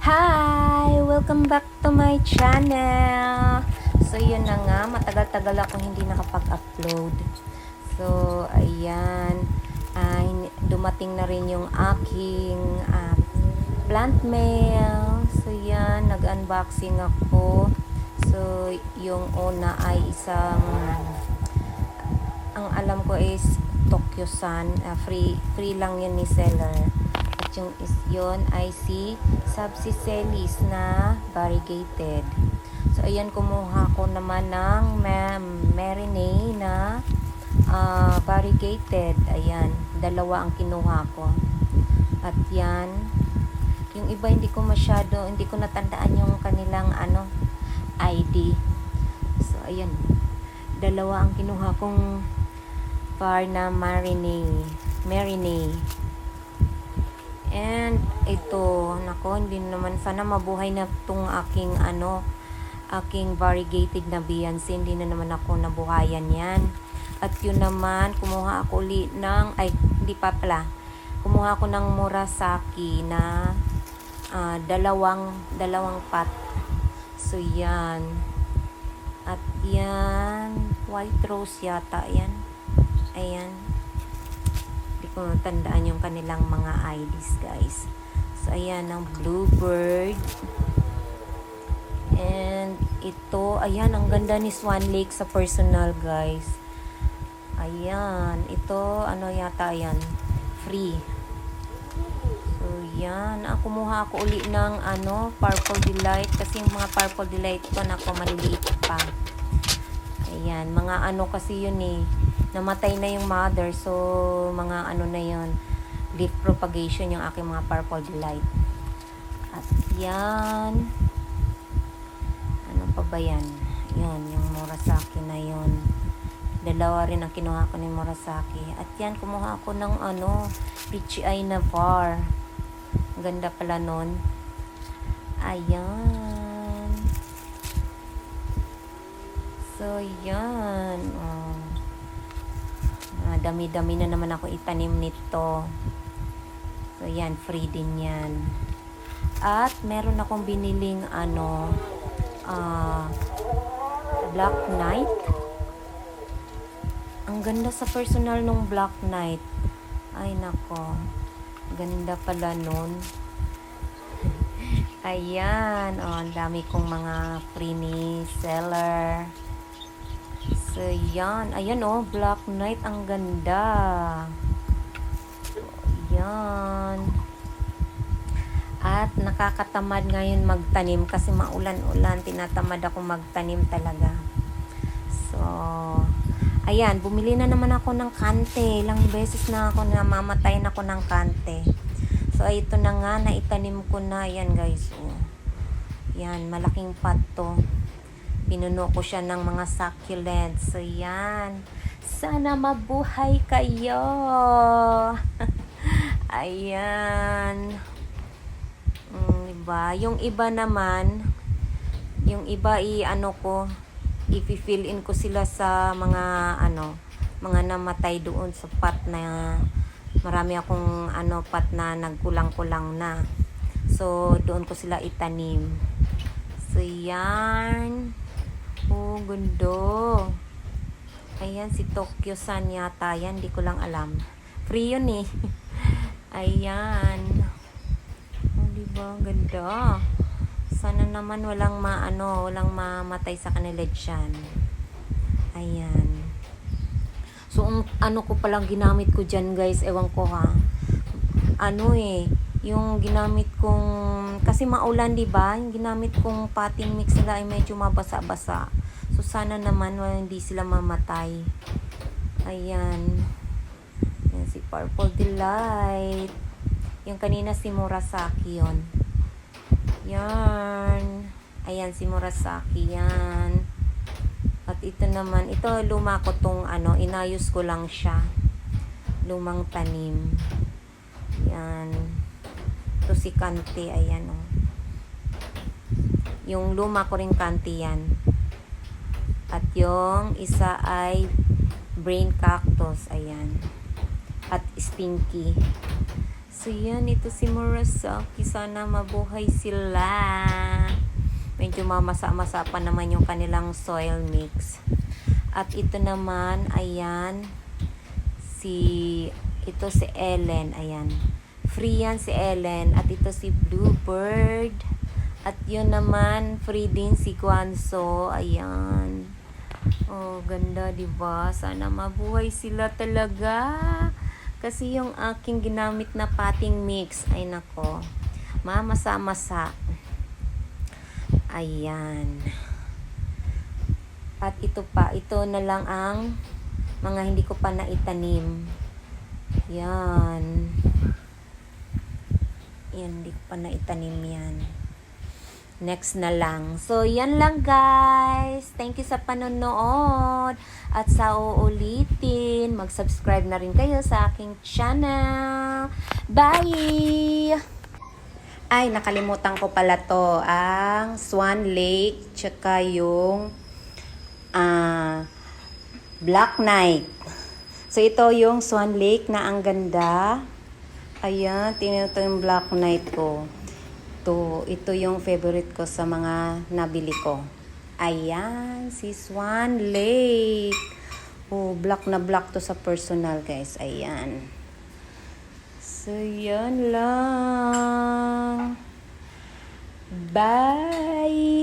Hi! Welcome back to my channel! So, yun na nga. Matagal-tagal akong hindi nakapag-upload. So, ayan. Dumating na rin yung aking plant mail. So, yan. Nag-unboxing ako. So, yung una ay ang alam ko is Tokyo-san. Free lang yun ni seller. Yun ay si Subsicelis na variegated. So, ayan, kumuha ko naman ng Marinade na variegated. Ayan, dalawa ang kinuha ko. At yan, yung iba hindi ko natandaan yung kanilang ID. So, ayan, dalawa ang kinuha kong na Marinade. And ito, nako, hindi naman, sana mabuhay na tong aking variegated na Beyonce. Hindi na naman ako nabuhayan yan. At yun naman, kumuha ako ulit kumuha ako ng Murasaki na dalawang pot. So yan. At yan, white rose yata yan. Ayan, tandaan yung kanilang mga IDs, guys. So, ayan, ang bluebird. And ito, ayan, ang ganda ni Swan Lake sa personal, guys. Ayan, ito, yata yan, free. So, yan, kumuha ako uli ng Purple Delight, kasi yung mga Purple Delight ko, maliliit pa. Ayan, mga kasi yun namatay na yung mother, so mga na yun, leaf propagation yung aking mga Purple Delight. At yan, ano pa ba yan? Yan, yung Murasaki na yun. Dalawa rin ang kinuha ko ni Murasaki. At yan, kumuha ako ng peachy eye na var. Ganda pala nun. Ayan. So yan, dami-dami na naman ako itanim nito. So yan, free din yan. At meron akong biniling Black Knight. Ang ganda sa personal nung Black Knight. Ay nako, ganda pala nun. Ayan, ang dami kong mga free ni seller. So, yan. Ayan, Black Knight. Ang ganda. So, yan. At nakakatamad ngayon magtanim kasi maulan-ulan. Tinatamad ako magtanim talaga. So, ayan. Bumili na naman ako ng kante. Ilang beses na ako namamatay na ako ng kante. So, ito na nga. Naitanim ko na. Ayan, guys. Yan. Malaking pot to. Pinuno ko siya ng mga succulents. So, yan. Sana mabuhay kayo. Ayan. Diba? Yung iba naman, yung iba i-fill in ko sila sa mga mga namatay doon sa pot na marami akong pot na nagkulang-kulang na. So, doon ko sila itanim. So, yan. Oh, gundo. Ayan, si Tokyo-san yata. Yan, di ko lang alam. Free yun Ayan. Oh, diba? Ganda. Sana naman walang mamatay sa kanila dyan. Ayan. So, ko palang ginamit ko dyan, guys. Ewan ko ha. Yung ginamit kong, kasi maulan, diba? Yung ginamit kong potting mix nila ay medyo mabasa-basa. So, sana naman hindi sila mamatay. Ayan. Yan si Purple Delight. Yung kanina si Murasaki yun. Yan. Ayan si Murasaki. Yan. At ito naman, ito luma ko tong inayos ko lang siya. Lumang tanim. Yan. Ito si Kante, ayan yung luma ko rin Kante yan. At yung isa ay Brain Cactus, ayan. At Stinky. So, yan. Ito si Murasaki. Sana mabuhay sila. Medyo mamasa-masa pa naman yung kanilang soil mix. At ito naman, ayan, ito si Ellen, ayan. Free yan si Ellen. At ito si Bluebird. At yun naman, free din si Kwanso, ayan. Oh, ganda, diba? Sana mabuhay sila talaga. Kasi yung aking ginamit na potting mix, ay nako, mamasa-masa. Ayan. At ito na lang ang mga hindi ko pa naitanim. Yan. Yan, hindi ko pa naitanim yan. Next na lang. So, yan lang guys. Thank you sa panonood. At sa uulitin, mag-subscribe na rin kayo sa aking channel. Bye! Ay, nakalimutan ko pala to. Ang Swan Lake, tsaka yung Black Knight. So, ito yung Swan Lake na ang ganda. Ayan, tingnan ito yung Black Knight ko. Ito yung favorite ko sa mga nabili ko. Ayan, si Swan Lake. Oh, black na black to sa personal, guys. Ayan. So, yan lang. Bye!